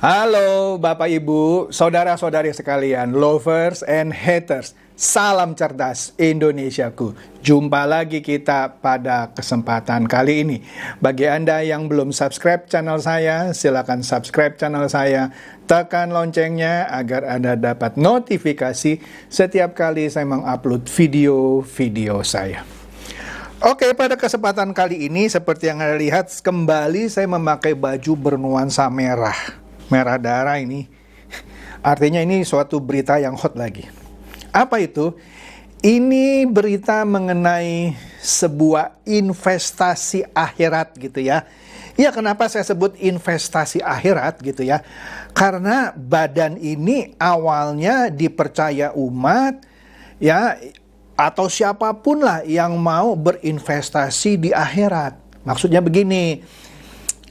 Halo Bapak Ibu, saudara-saudari sekalian, lovers and haters. Salam cerdas Indonesiaku. Jumpa lagi kita pada kesempatan kali ini. Bagi Anda yang belum subscribe channel saya, silakan subscribe channel saya. Tekan loncengnya agar Anda dapat notifikasi setiap kali saya mengupload video-video saya. Oke, pada kesempatan kali ini seperti yang Anda lihat, kembali saya memakai baju bernuansa merah. Merah darah ini. Artinya ini suatu berita yang hot lagi. Apa itu? Ini berita mengenai sebuah investasi akhirat gitu ya. Ya, kenapa saya sebut investasi akhirat gitu ya? Karena badan ini awalnya dipercaya umat ya, atau siapapun lah yang mau berinvestasi di akhirat. Maksudnya begini,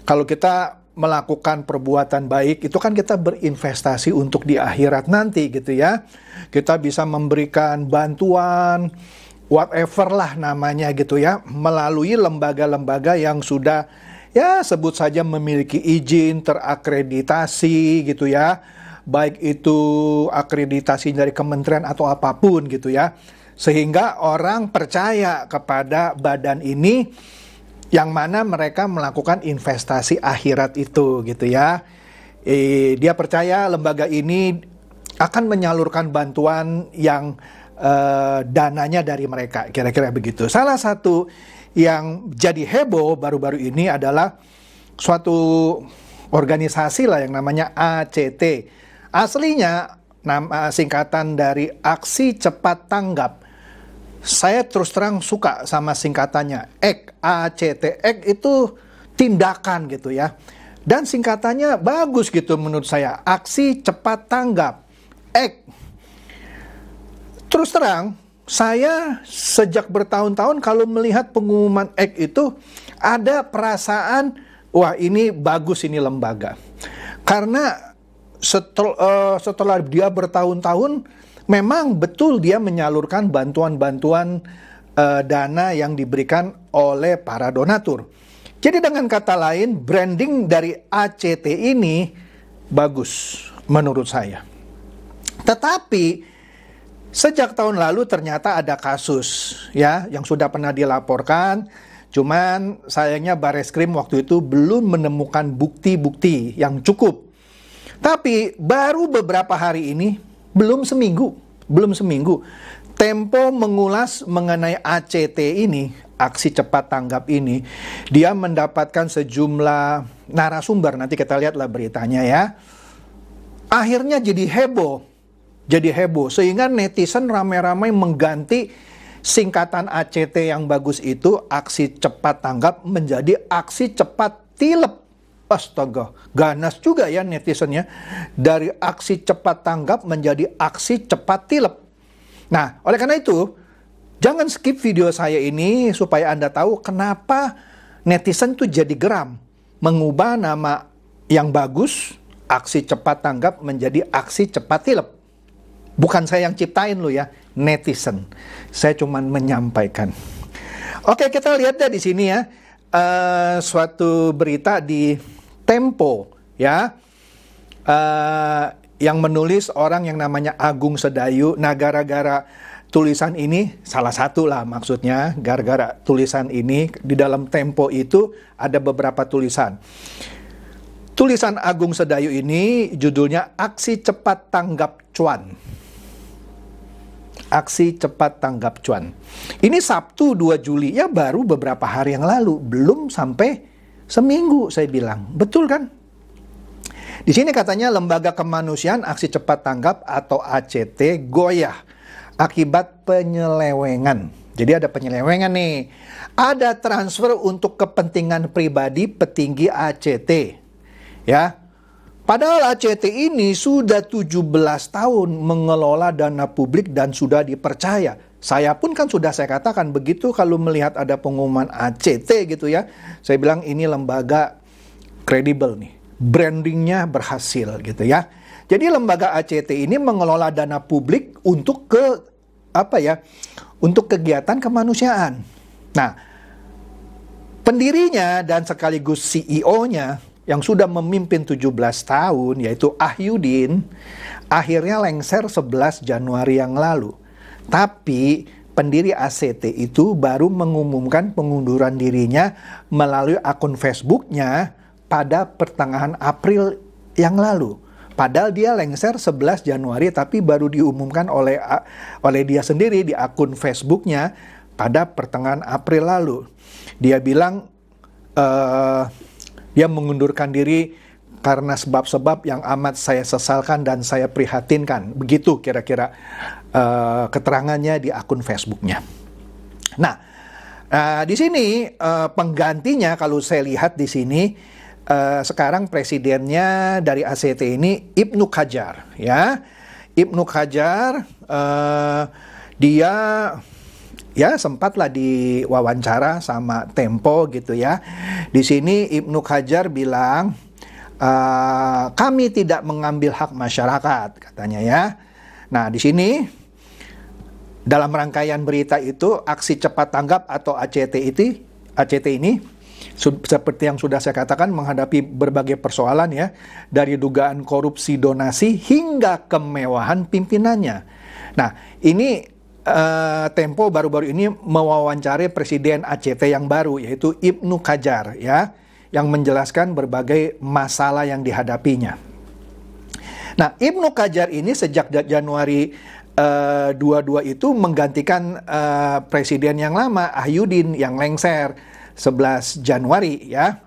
kalau kita melakukan perbuatan baik, itu kan kita berinvestasi untuk di akhirat nanti gitu ya. Kita bisa memberikan bantuan, whatever lah namanya gitu ya, melalui lembaga-lembaga yang sudah ya sebut saja memiliki izin terakreditasi gitu ya. Baik itu akreditasi dari kementerian atau apapun gitu ya. Sehingga orang percaya kepada badan ini, yang mana mereka melakukan investasi akhirat itu gitu ya. Dia percaya lembaga ini akan menyalurkan bantuan yang dananya dari mereka, kira-kira begitu. Salah satu yang jadi heboh baru-baru ini adalah suatu organisasi lah yang namanya ACT. Aslinya nama singkatan dari Aksi Cepat Tanggap. Saya terus terang suka sama singkatannya, ACT. Itu tindakan gitu ya. Dan singkatannya bagus gitu menurut saya, Aksi Cepat Tanggap. Terus terang, saya sejak bertahun-tahun kalau melihat pengumuman itu, ada perasaan, wah ini bagus ini lembaga. Karena setelah dia bertahun-tahun, memang betul dia menyalurkan bantuan-bantuan dana yang diberikan oleh para donatur. Jadi dengan kata lain, branding dari ACT ini bagus menurut saya. Tetapi sejak tahun lalu ternyata ada kasus ya yang sudah pernah dilaporkan. Cuman sayangnya Bareskrim waktu itu belum menemukan bukti-bukti yang cukup. Tapi baru beberapa hari ini, belum seminggu, Tempo mengulas mengenai ACT ini, Aksi Cepat Tanggap ini. Dia mendapatkan sejumlah narasumber, nanti kita lihatlah beritanya ya. Akhirnya jadi heboh, sehingga netizen ramai-ramai mengganti singkatan ACT yang bagus itu, Aksi Cepat Tanggap, menjadi Aksi Cepat Tilep. Astaga, ganas juga ya netizennya. Dari Aksi Cepat Tanggap menjadi Aksi Cepat Tilep. Nah, oleh karena itu, jangan skip video saya ini supaya Anda tahu kenapa netizen tuh jadi geram. Mengubah nama yang bagus, Aksi Cepat Tanggap, menjadi Aksi Cepat Tilep. Bukan saya yang ciptain loh ya, netizen. Saya cuma menyampaikan. Oke, kita lihat deh di sini ya. Suatu berita di Tempo ya, yang menulis orang yang namanya Agung Sedayu. Nah, gara-gara tulisan ini, salah satu lah maksudnya, gara-gara tulisan ini di dalam Tempo itu ada beberapa tulisan. Tulisan Agung Sedayu ini judulnya Aksi Cepat Tanggap Cuan. Aksi Cepat Tanggap Cuan. Ini Sabtu 2 Juli, ya baru beberapa hari yang lalu, belum sampai seminggu saya bilang. Betul kan? Di sini katanya lembaga kemanusiaan Aksi Cepat Tanggap atau ACT goyah akibat penyelewengan. Jadi ada penyelewengan nih. Ada transfer untuk kepentingan pribadi petinggi ACT. Ya. Padahal ACT ini sudah 17 tahun mengelola dana publik dan sudah dipercaya. Saya pun kan sudah saya katakan begitu kalau melihat ada pengumuman ACT gitu ya. Saya bilang ini lembaga kredibel nih. Brandingnya berhasil gitu ya. Jadi lembaga ACT ini mengelola dana publik untuk untuk kegiatan kemanusiaan. Nah, pendirinya dan sekaligus CEO-nya yang sudah memimpin 17 tahun, yaitu Ahyudin, akhirnya lengser 11 Januari yang lalu. Tapi pendiri ACT itu baru mengumumkan pengunduran dirinya melalui akun Facebooknya pada pertengahan April yang lalu. Padahal dia lengser 11 Januari tapi baru diumumkan oleh dia sendiri di akun Facebooknya pada pertengahan April lalu. Dia bilang dia mengundurkan diri karena sebab-sebab yang amat saya sesalkan dan saya prihatinkan. Begitu kira-kira keterangannya di akun Facebooknya. Nah, di sini penggantinya kalau saya lihat di sini sekarang presidennya dari ACT ini Ibnu Qajar, ya. Ibnu Qajar dia ya sempatlah diwawancara sama Tempo gitu ya. Di sini Ibnu Qajar bilang kami tidak mengambil hak masyarakat, katanya ya. Nah, di sini dalam rangkaian berita itu aksi cepat tanggap atau ACT ini seperti yang sudah saya katakan menghadapi berbagai persoalan ya, dari dugaan korupsi donasi hingga kemewahan pimpinannya. Nah, ini Tempo baru-baru ini mewawancari presiden ACT yang baru, yaitu Ibnu Qajar ya, yang menjelaskan berbagai masalah yang dihadapinya. Nah, Ibnu Qajar ini sejak Januari 22 itu menggantikan presiden yang lama, Ahyudin, yang lengser 11 Januari ya.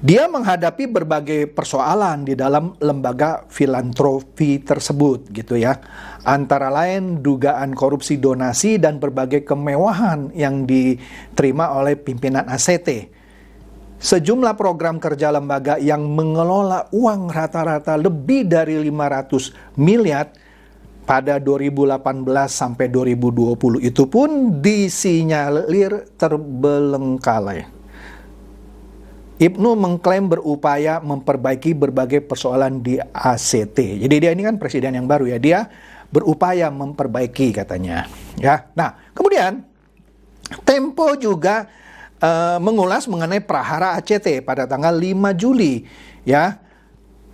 Dia menghadapi berbagai persoalan di dalam lembaga filantropi tersebut gitu ya. Antara lain dugaan korupsi donasi dan berbagai kemewahan yang diterima oleh pimpinan ACT. Sejumlah program kerja lembaga yang mengelola uang rata-rata lebih dari 500 miliar pada 2018 sampai 2020 itu pun disinyalir terbelengkalai. Ibnu mengklaim berupaya memperbaiki berbagai persoalan di ACT. Jadi dia ini kan presiden yang baru ya, dia berupaya memperbaiki katanya. Ya, nah kemudian Tempo juga mengulas mengenai prahara ACT pada tanggal 5 Juli. Ya,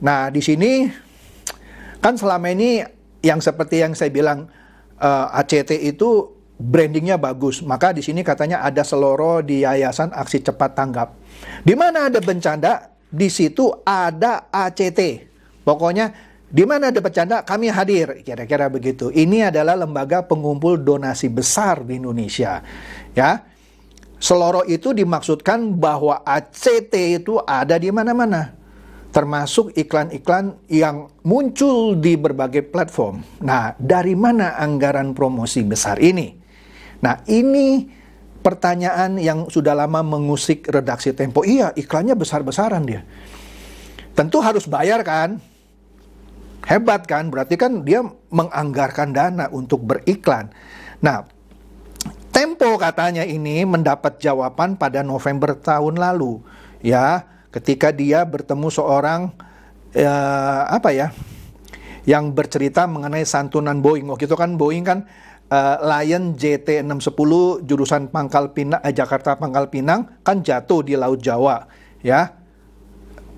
nah di sini kan selama ini yang seperti yang saya bilang ACT itu brandingnya bagus, maka di sini katanya ada seloro di Yayasan Aksi Cepat Tanggap. Di mana ada bencana, di situ ada ACT. Pokoknya di mana ada bencana kami hadir, kira-kira begitu. Ini adalah lembaga pengumpul donasi besar di Indonesia. Ya, seloro itu dimaksudkan bahwa ACT itu ada di mana-mana, termasuk iklan-iklan yang muncul di berbagai platform. Nah, dari mana anggaran promosi besar ini? Nah, ini pertanyaan yang sudah lama mengusik redaksi Tempo. Iya, iklannya besar-besaran dia. Tentu harus bayar kan? Hebat kan? Berarti kan dia menganggarkan dana untuk beriklan. Nah, Tempo katanya ini mendapat jawaban pada November tahun lalu. Ya, ketika dia bertemu seorang yang bercerita mengenai santunan Boeing. Waktu itu kan Boeing kan Lion JT610 jurusan Jakarta Pangkal Pinang kan jatuh di Laut Jawa ya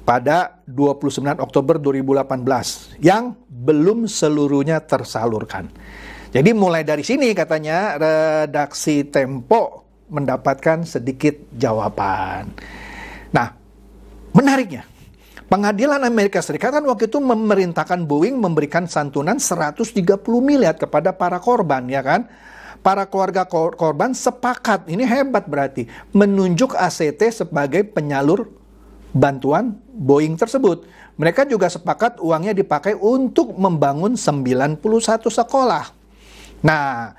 pada 29 Oktober 2018 yang belum seluruhnya tersalurkan. Jadi mulai dari sini katanya redaksi Tempo mendapatkan sedikit jawaban. Nah, menariknya, Pengadilan Amerika Serikat kan waktu itu memerintahkan Boeing memberikan santunan 130 miliar kepada para korban, ya kan? Para keluarga korban sepakat, ini hebat berarti, menunjuk ACT sebagai penyalur bantuan Boeing tersebut. Mereka juga sepakat uangnya dipakai untuk membangun 91 sekolah. Nah,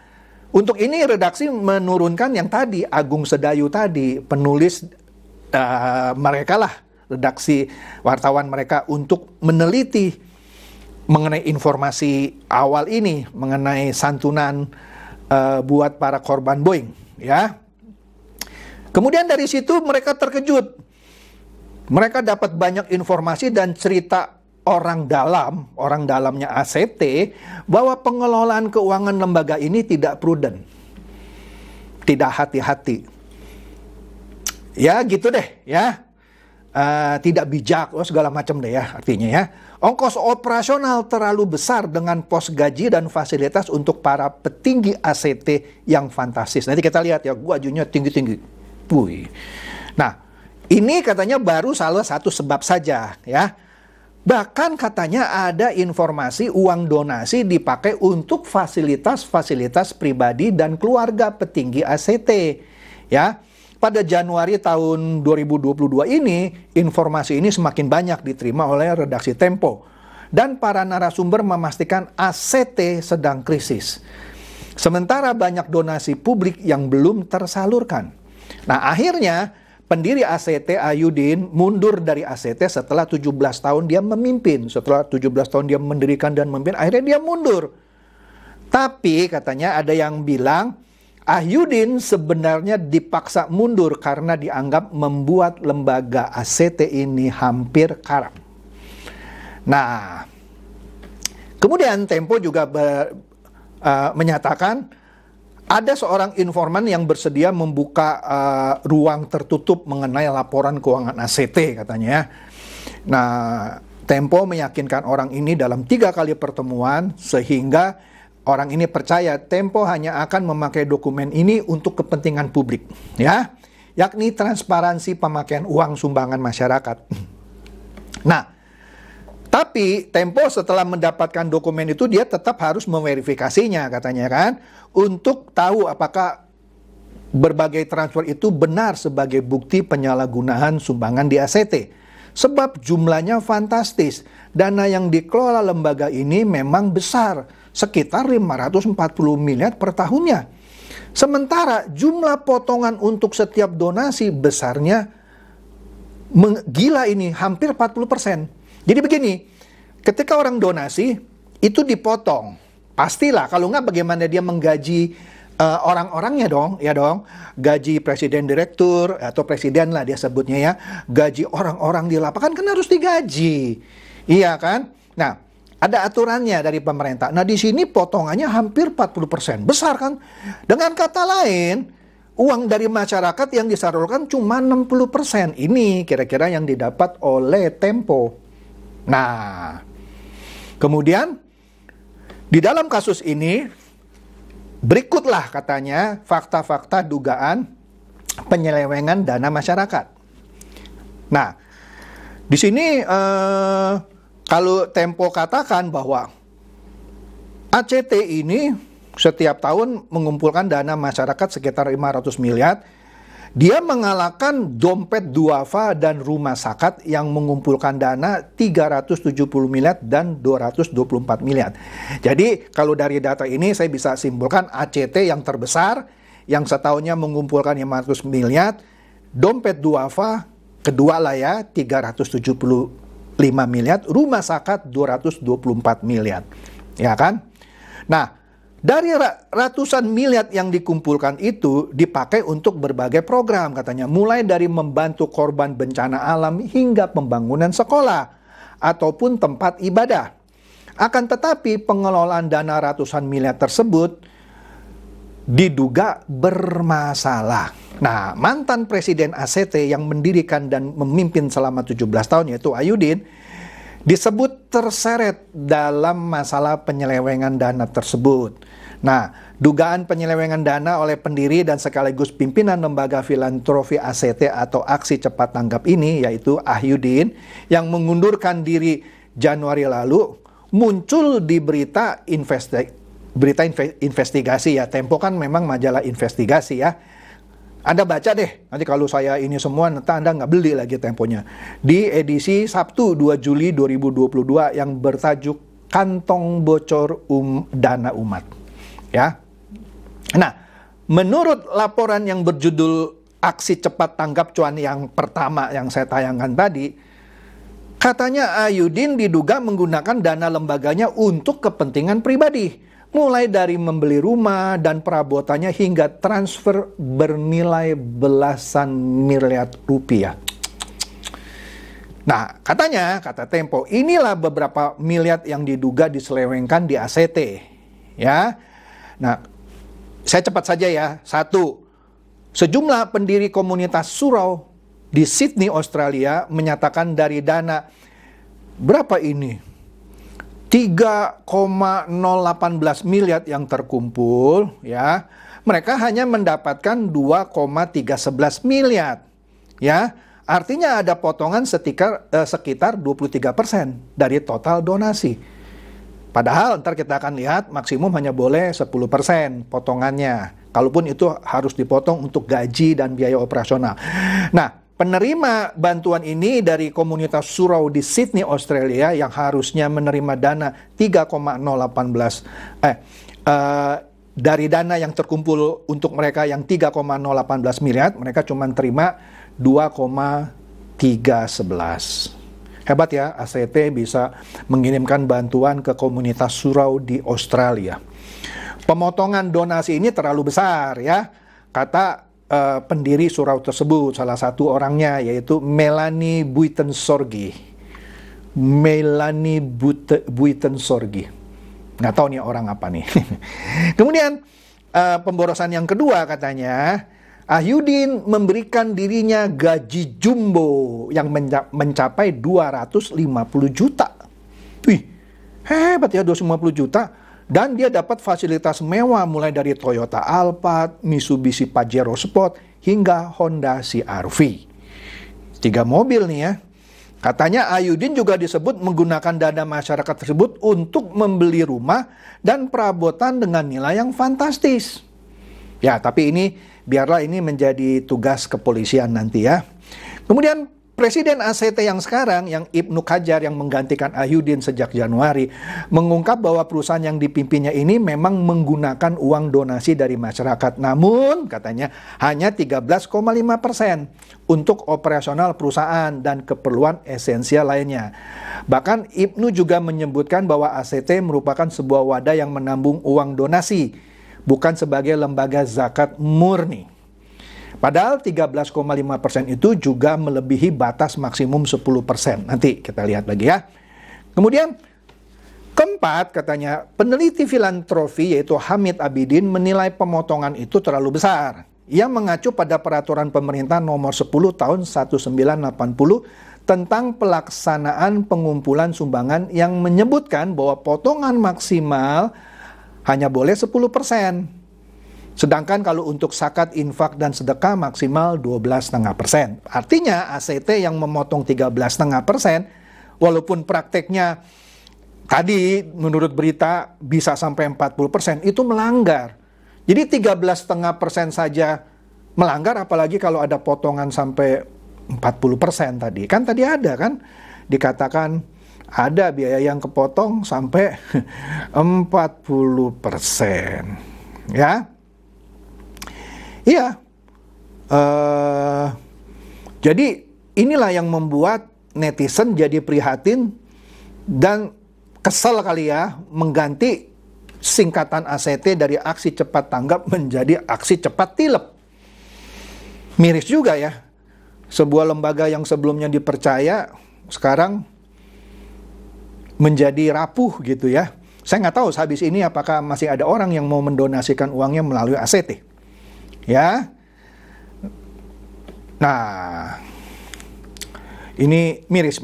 untuk ini redaksi menurunkan yang tadi, Agung Sedayu tadi, penulis mereka lah, redaksi wartawan mereka untuk meneliti mengenai informasi awal ini mengenai santunan buat para korban Boeing ya. Kemudian dari situ mereka terkejut. Mereka dapat banyak informasi dan cerita orang dalamnya ACT bahwa pengelolaan keuangan lembaga ini tidak prudent. Tidak hati-hati. Ya gitu deh ya. tidak bijak, segala macam deh ya artinya ya. Ongkos operasional terlalu besar dengan pos gaji dan fasilitas untuk para petinggi ACT yang fantastis. Nanti kita lihat ya, gajinya tinggi-tinggi. Wih. Nah, ini katanya baru salah satu sebab saja ya. Bahkan katanya ada informasi uang donasi dipakai untuk fasilitas-fasilitas pribadi dan keluarga petinggi ACT ya. Pada Januari tahun 2022 ini, informasi ini semakin banyak diterima oleh redaksi Tempo. Dan para narasumber memastikan ACT sedang krisis. Sementara banyak donasi publik yang belum tersalurkan. Nah, akhirnya pendiri ACT Ayudin mundur dari ACT setelah 17 tahun dia memimpin. Setelah 17 tahun dia mendirikan dan memimpin, akhirnya dia mundur. Tapi katanya ada yang bilang, Ayudin sebenarnya dipaksa mundur karena dianggap membuat lembaga ACT ini hampir karam. Nah, kemudian Tempo juga menyatakan ada seorang informan yang bersedia membuka ruang tertutup mengenai laporan keuangan ACT katanya. Nah, Tempo meyakinkan orang ini dalam 3 kali pertemuan sehingga orang ini percaya Tempo hanya akan memakai dokumen ini untuk kepentingan publik, ya, yakni transparansi pemakaian uang sumbangan masyarakat. Nah, tapi Tempo setelah mendapatkan dokumen itu dia tetap harus memverifikasinya katanya kan, untuk tahu apakah berbagai transfer itu benar sebagai bukti penyalahgunaan sumbangan di ACT. Sebab jumlahnya fantastis. Dana yang dikelola lembaga ini memang besar, sekitar 540 miliar per tahunnya. Sementara jumlah potongan untuk setiap donasi besarnya gila ini, hampir 40%. Jadi begini, ketika orang donasi itu dipotong, pastilah kalau nggak bagaimana dia menggaji orang-orangnya dong, ya dong. Gaji presiden direktur atau presiden lah dia sebutnya ya. Gaji orang-orang di lapangan kan harus digaji. Iya kan? Nah, ada aturannya dari pemerintah. Nah, di sini potongannya hampir 40%. Besar kan? Dengan kata lain, uang dari masyarakat yang disalurkan cuma 60%. Ini kira-kira yang didapat oleh Tempo. Nah, kemudian di dalam kasus ini berikutlah katanya fakta-fakta dugaan penyelewengan dana masyarakat. Nah, di sini kalau Tempo katakan bahwa ACT ini setiap tahun mengumpulkan dana masyarakat sekitar 500 miliar, dia mengalahkan dompet duafa dan rumah sakat yang mengumpulkan dana 370 miliar dan 224 miliar. Jadi kalau dari data ini saya bisa simpulkan ACT yang terbesar, yang setahunnya mengumpulkan 500 miliar, dompet duafa kedua lah ya 375 miliar, rumah sakat 224 miliar. Ya kan? Nah, dari ratusan miliar yang dikumpulkan itu dipakai untuk berbagai program katanya. Mulai dari membantu korban bencana alam hingga pembangunan sekolah ataupun tempat ibadah. Akan tetapi pengelolaan dana ratusan miliar tersebut diduga bermasalah. Nah, mantan presiden ACT yang mendirikan dan memimpin selama 17 tahun yaitu Ayudin disebut terseret dalam masalah penyelewengan dana tersebut. Nah, dugaan penyelewengan dana oleh pendiri dan sekaligus pimpinan lembaga filantropi ACT atau Aksi Cepat Tanggap ini, yaitu Ayudin, yang mengundurkan diri Januari lalu, muncul di berita investigasi ya. Tempo kan memang majalah investigasi ya. Anda baca deh, nanti kalau saya ini semua nanti Anda nggak beli lagi Temponya. Di edisi Sabtu 2 Juli 2022 yang bertajuk Kantong Bocor Dana Umat. Ya. Nah, menurut laporan yang berjudul Aksi Cepat Tanggap Cuan yang pertama yang saya tayangkan tadi, katanya Ayudin diduga menggunakan dana lembaganya untuk kepentingan pribadi. Mulai dari membeli rumah dan perabotannya hingga transfer bernilai belasan miliar rupiah. Nah, katanya, kata Tempo, inilah beberapa miliar yang diduga diselewengkan di ACT. Ya. Nah, saya cepat saja ya. 1. Sejumlah pendiri komunitas surau di Sydney, Australia menyatakan dari dana berapa ini? 3,018 miliar yang terkumpul, ya. Mereka hanya mendapatkan 2,311 miliar. Ya, artinya ada potongan sekitar 23% dari total donasi. Padahal ntar kita akan lihat maksimum hanya boleh 10% potongannya. Kalaupun itu harus dipotong untuk gaji dan biaya operasional. Nah, penerima bantuan ini dari komunitas surau di Sydney, Australia yang harusnya menerima dana 3,018 dari dana yang terkumpul untuk mereka yang 3,018 miliar, mereka cuma terima 2,311. Hebat ya, ACT bisa mengirimkan bantuan ke komunitas surau di Australia. Pemotongan donasi ini terlalu besar ya, kata pendiri surau tersebut, salah satu orangnya yaitu Melanie Buitensorgi. Melanie Buitensorgi. Nggak tahu nih orang apa nih. Kemudian pemborosan yang kedua katanya, Ahyudin memberikan dirinya gaji jumbo yang mencapai 250 juta. Wih, hebat ya 250 juta. Dan dia dapat fasilitas mewah mulai dari Toyota Alphard, Mitsubishi Pajero Sport, hingga Honda CR-V. 3 mobil nih ya. Katanya Ahyudin juga disebut menggunakan dana masyarakat tersebut untuk membeli rumah dan perabotan dengan nilai yang fantastis. Ya, tapi ini biarlah ini menjadi tugas kepolisian nanti ya. Kemudian Presiden ACT yang sekarang, yang Ibnu Kajar yang menggantikan Ahyudin sejak Januari, mengungkap bahwa perusahaan yang dipimpinnya ini memang menggunakan uang donasi dari masyarakat. Namun, katanya, hanya 13,5% untuk operasional perusahaan dan keperluan esensial lainnya. Bahkan Ibnu juga menyebutkan bahwa ACT merupakan sebuah wadah yang menambung uang donasi, bukan sebagai lembaga zakat murni. Padahal 13,5% itu juga melebihi batas maksimum 10%. Nanti kita lihat lagi ya. Kemudian keempat katanya, peneliti filantropi yaitu Hamid Abidin menilai pemotongan itu terlalu besar. Ia mengacu pada peraturan pemerintah nomor 10 tahun 1980 tentang pelaksanaan pengumpulan sumbangan yang menyebutkan bahwa potongan maksimal hanya boleh 10%. Sedangkan kalau untuk zakat, infak, dan sedekah maksimal 12,5%. Artinya ACT yang memotong 13,5%, walaupun prakteknya tadi menurut berita bisa sampai 40%, itu melanggar. Jadi 13,5% saja melanggar, apalagi kalau ada potongan sampai 40% tadi. Kan tadi ada kan, dikatakan ada biaya yang kepotong sampai 40%. Ya. Iya, jadi inilah yang membuat netizen jadi prihatin dan kesel kali ya, mengganti singkatan ACT dari aksi cepat tanggap menjadi aksi cepat tilep. Miris juga ya, sebuah lembaga yang sebelumnya dipercaya sekarang menjadi rapuh gitu ya. Saya nggak tahu sehabis ini apakah masih ada orang yang mau mendonasikan uangnya melalui ACT. Ya, nah, ini miris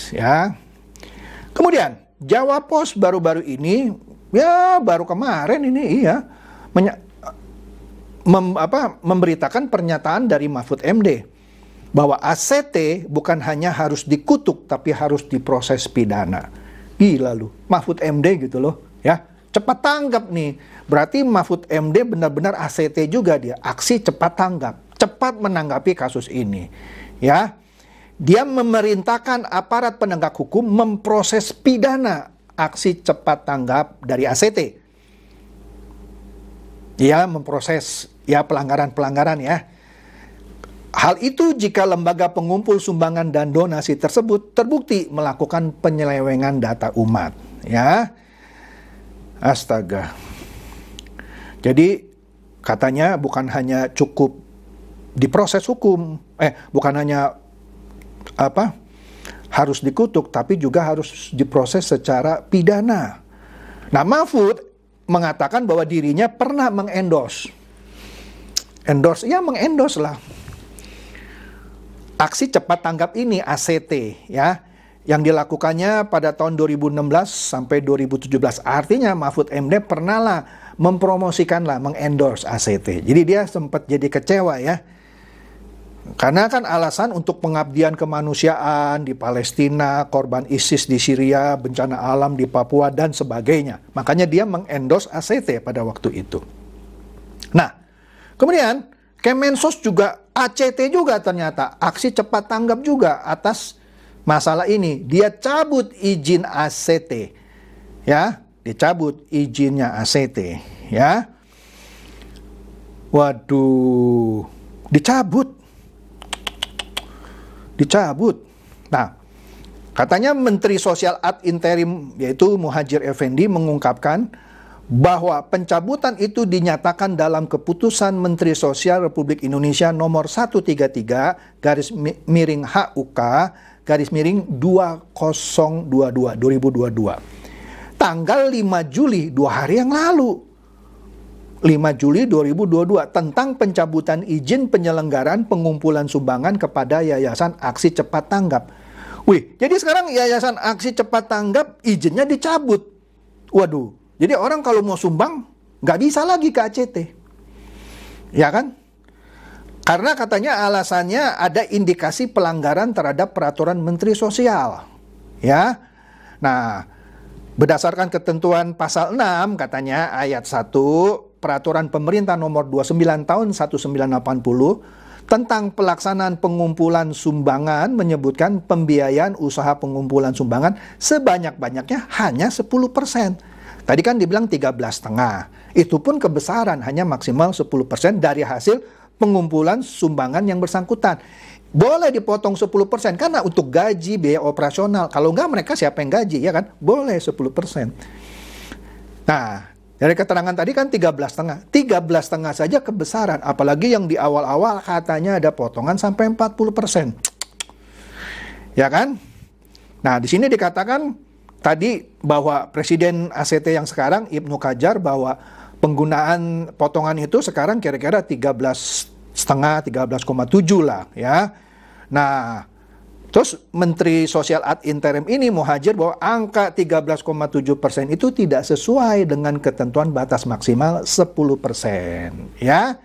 ya. Kemudian Jawa Pos baru-baru ini, ya baru kemarin ini iya, memberitakan pernyataan dari Mahfud MD bahwa ACT bukan hanya harus dikutuk tapi harus diproses pidana. Gila lu, Mahfud MD gitu loh, ya. Cepat tanggap nih, berarti Mahfud MD benar-benar ACT juga dia, aksi cepat tanggap, cepat menanggapi kasus ini. Ya, dia memerintahkan aparat penegak hukum memproses pidana aksi cepat tanggap dari ACT. Dia memproses ya pelanggaran-pelanggaran ya. Hal itu jika lembaga pengumpul sumbangan dan donasi tersebut terbukti melakukan penyelewengan data umat, ya. Astaga. Jadi katanya bukan hanya cukup diproses hukum, bukan hanya harus dikutuk, tapi juga harus diproses secara pidana. Nah, Mahfud mengatakan bahwa dirinya pernah mengendorse lah aksi cepat tanggap ini ACT ya, yang dilakukannya pada tahun 2016 sampai 2017. Artinya Mahfud MD pernah lah mempromosikan lah, mengendorse ACT. Jadi dia sempat jadi kecewa ya. Karena kan alasan untuk pengabdian kemanusiaan di Palestina, korban ISIS di Syria, bencana alam di Papua, dan sebagainya. Makanya dia mengendorse ACT pada waktu itu. Nah, kemudian Kemensos juga, ACT juga ternyata, aksi cepat tanggap juga atas masalah ini. Dia cabut izin ACT. Ya, dicabut izinnya ACT. Ya. Waduh, dicabut. Nah, katanya Menteri Sosial ad interim yaitu Muhadjir Effendi mengungkapkan bahwa pencabutan itu dinyatakan dalam keputusan Menteri Sosial Republik Indonesia nomor 133 garis miring HUK garis miring 2022 tanggal 5 Juli 2 hari yang lalu. 5 Juli 2022 tentang pencabutan izin penyelenggaraan pengumpulan sumbangan kepada Yayasan Aksi Cepat Tanggap. Wih, jadi sekarang Yayasan Aksi Cepat Tanggap izinnya dicabut. Waduh, jadi orang kalau mau sumbang nggak bisa lagi ke ACT. Ya kan? Karena katanya alasannya ada indikasi pelanggaran terhadap peraturan Menteri Sosial. Ya. Nah, berdasarkan ketentuan pasal 6 katanya ayat 1 Peraturan Pemerintah Nomor 29 Tahun 1980 tentang pelaksanaan pengumpulan sumbangan menyebutkan pembiayaan usaha pengumpulan sumbangan sebanyak-banyaknya hanya 10%. Tadi kan dibilang 13,5. Itu pun kebesaran hanya maksimal 10% dari hasil pengumpulan sumbangan yang bersangkutan. Boleh dipotong 10% karena untuk gaji, biaya operasional. Kalau enggak mereka siapa yang gaji, ya kan? Boleh 10%. Nah, dari keterangan tadi kan 13,5. 13,5 saja kebesaran. Apalagi yang di awal-awal katanya ada potongan sampai 40%. Ya kan? Nah, di sini dikatakan tadi bahwa Presiden ACT yang sekarang, Ibnu Kajar, bahwa penggunaan potongan itu sekarang kira-kira 13,5, 13,7 lah ya. Nah, terus Menteri Sosial ad interim ini Muhadjir bahwa angka 13,7% itu tidak sesuai dengan ketentuan batas maksimal 10%. Ya.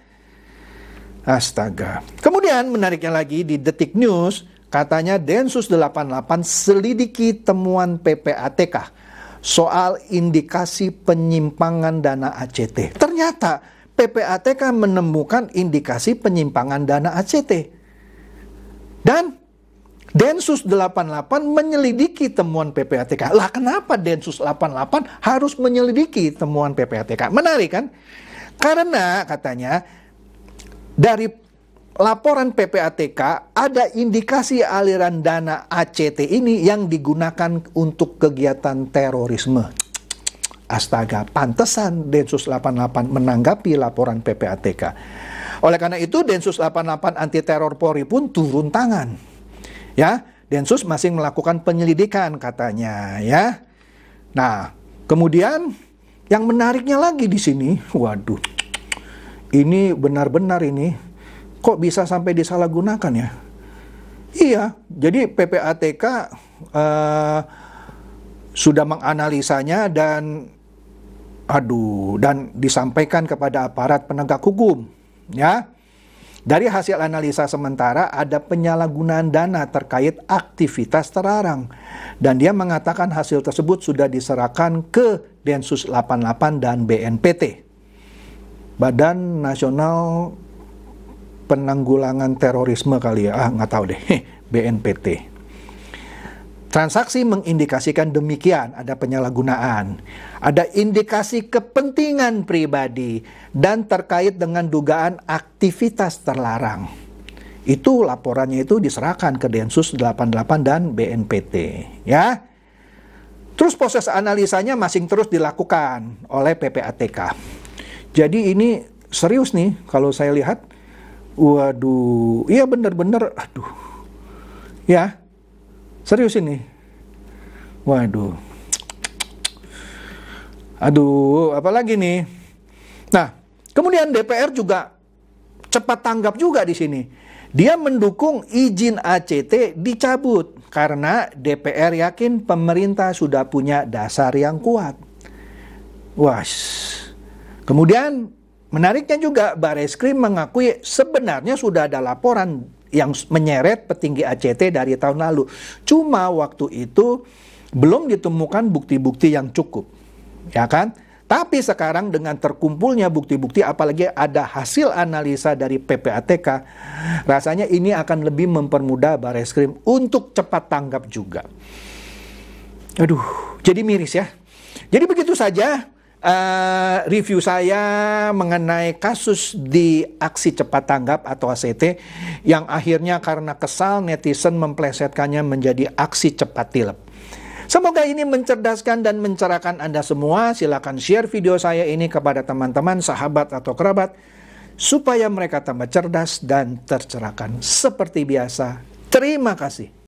Astaga. Kemudian menariknya lagi di Detik News, katanya Densus 88 selidiki temuan PPATK soal indikasi penyimpangan dana ACT. Ternyata PPATK menemukan indikasi penyimpangan dana ACT. Dan Densus 88 menyelidiki temuan PPATK. Lah kenapa Densus 88 harus menyelidiki temuan PPATK? Menarik kan? Karena katanya dari laporan PPATK ada indikasi aliran dana ACT ini yang digunakan untuk kegiatan terorisme. Astaga, pantesan Densus 88 menanggapi laporan PPATK. Oleh karena itu Densus 88 anti teror Polri pun turun tangan. Ya, Densus masih melakukan penyelidikan katanya ya. Nah, kemudian yang menariknya lagi di sini, waduh. Ini benar-benar ini kok bisa sampai disalahgunakan ya? Iya, jadi PPATK sudah menganalisanya dan disampaikan kepada aparat penegak hukum ya. Dari hasil analisa sementara ada penyalahgunaan dana terkait aktivitas terlarang. Dan dia mengatakan hasil tersebut sudah diserahkan ke Densus 88 dan BNPT. Badan Nasional Penanggulangan Terorisme kali ya. Nggak tahu deh. BNPT. Transaksi mengindikasikan demikian, ada penyalahgunaan. Ada indikasi kepentingan pribadi dan terkait dengan dugaan aktivitas terlarang. Itu laporannya itu diserahkan ke Densus 88 dan BNPT, ya. Terus proses analisanya masih terus dilakukan oleh PPATK. Jadi ini serius nih kalau saya lihat. Waduh, iya bener-bener, aduh. Ya. Serius ini. Waduh. Aduh, apalagi nih? Nah, kemudian DPR juga cepat tanggap juga di sini. Dia mendukung izin ACT dicabut karena DPR yakin pemerintah sudah punya dasar yang kuat. Wah, kemudian menariknya juga Bareskrim mengakui sebenarnya sudah ada laporan yang menyeret petinggi ACT dari tahun lalu. Cuma waktu itu belum ditemukan bukti-bukti yang cukup, ya kan? Tapi sekarang dengan terkumpulnya bukti-bukti, apalagi ada hasil analisa dari PPATK, rasanya ini akan lebih mempermudah Bareskrim untuk cepat tanggap juga. Aduh, jadi miris ya. Jadi begitu saja review saya mengenai kasus di aksi cepat tanggap atau ACT yang akhirnya karena kesal netizen memplesetkannya menjadi aksi cepat tilep. Semoga ini mencerdaskan dan mencerahkan Anda semua. Silakan share video saya ini kepada teman-teman, sahabat atau kerabat supaya mereka tambah cerdas dan tercerahkan. Seperti biasa, terima kasih.